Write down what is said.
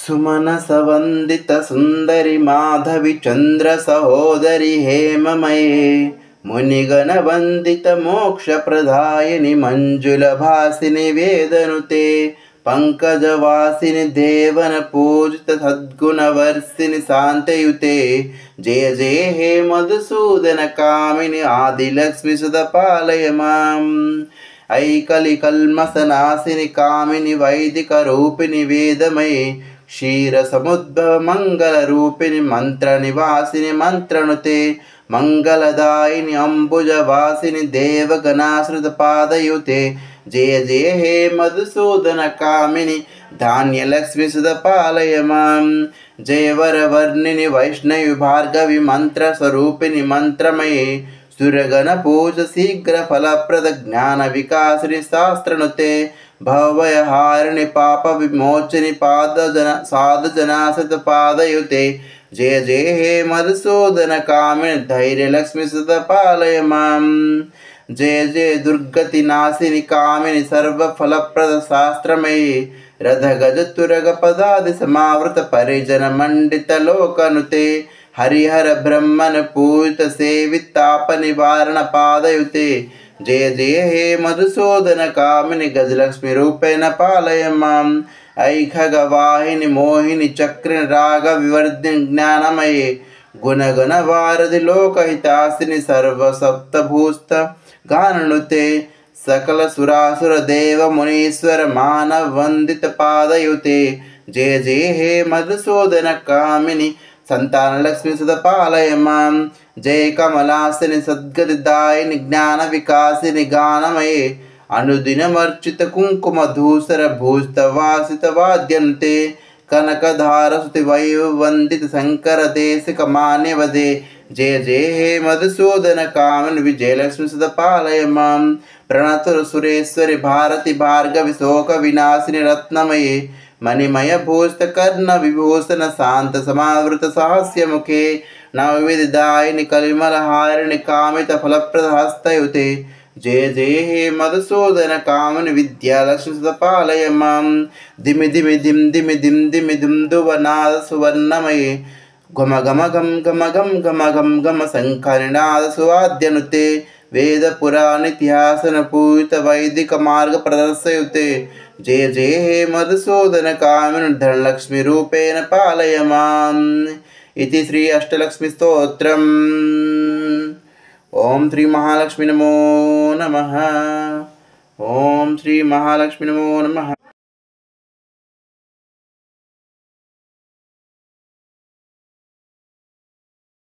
सुमनसवन्दित सुंदरी माधवी चंद्र सहोदरी हेममये मुनिगणवंदित मोक्ष प्रदायिनि मंजुल भासिनि वेदनुते पंकजवासिनि देवन पूजित सद्गुणवर्षिणि शांतयुते जय जय हे मधुसूदन कामिनि आदिलक्ष्मी सुध पालय माम् ऐकलि कल्मषनाशिनि कामिनि वैदिक रूपिणि वेदमये क्षीर समुद्भव मंगल रूपिणि मंत्र निवासिनि मंत्रनुते मंगलदायिनि अंबुजवासिनि देवगणाश्रित पादयुते जय जय हे मधुसूदन कामिनि धान्यलक्ष्मी सुध पालय माम् जय वरवर्णिनि वैष्णवी भार्गवी मंत्र स्वरूपिणि मंत्रमये सुरगण पूज शीघ्र फलप्रद ज्ञान विकासिनि शास्त्रनुते भवयहारिणि पाप विमोचनि साधु जनासत पादयुते जय जय हे मधुसूदन कामिनि धैर्य लक्ष्मी सुध पालय माम् जय जय दुर्गति नाशिनि कामिनि सर्व फलप्रद शास्त्रमयी रथ गज तुरग पदादि समावृत परिजन मंडित लोकनुते हरिहर ब्रह्मन पूजित सेविताप निवारण पादयुते जय जय हे मधुसूदन कामिनि गजलक्ष्मी रूपेण पालय माम् ऐखगवाहिनि मोहिनि चक्रिणि राग विवर्धिनि ज्ञानमये गुणगण वारधि लोकहितासिनि सर्व सप्तभूस्त गाननुते सकल सुरासुर देव मुनीश्वर मानव वंदित पादयुते जय जय हे मधुसूदन कामिनि संतान लक्ष्मी सुध पालय माम् जय कमलासिनि सद्गतिदायिनि ज्ञान विकासिनि गानमये अनुदिनमर्चित कुंकुम धूसर भूषित वासित वाद्यन्ते कनकधार स्तुति वैभव वंदित शंकर देशिक मान्यवदे जय जय हे मधुसूदन कामिनि विजयलक्ष्मी सुध पालय माम् प्रणतुर सुरेश्वरि भारती भार्गवी शोक विनाशिनि रत्नमये मणिमय भूषित कर्ण विभूषण शांत समावृत साहस्य मुखे नवविधदायिनि कलिमलहारिणि कामित फलप्रद हस्तयुते जय जय हे मधुसूदन कामिनि विद्यालक्ष्मी सुध पालय माम् धिमि धिमि धिम धिमि धिम धिमि धुमधुवनाद सुवर्णमये घम घम घम घम घम घम घम घम शंखनिनाद सुवाद्यनुते वेद पुराण इतिहासन पूजित वैदिक मार्ग प्रदर्शयुते जय जय हे मधुसूदन कामिनि धनलक्ष्मी रूपेण पालय माम् इति श्री अष्टलक्ष्मी स्तोत्रम्। ओम श्री महालक्ष्मी नमो नमः। ओम श्री महालक्ष्मी नमो नमः।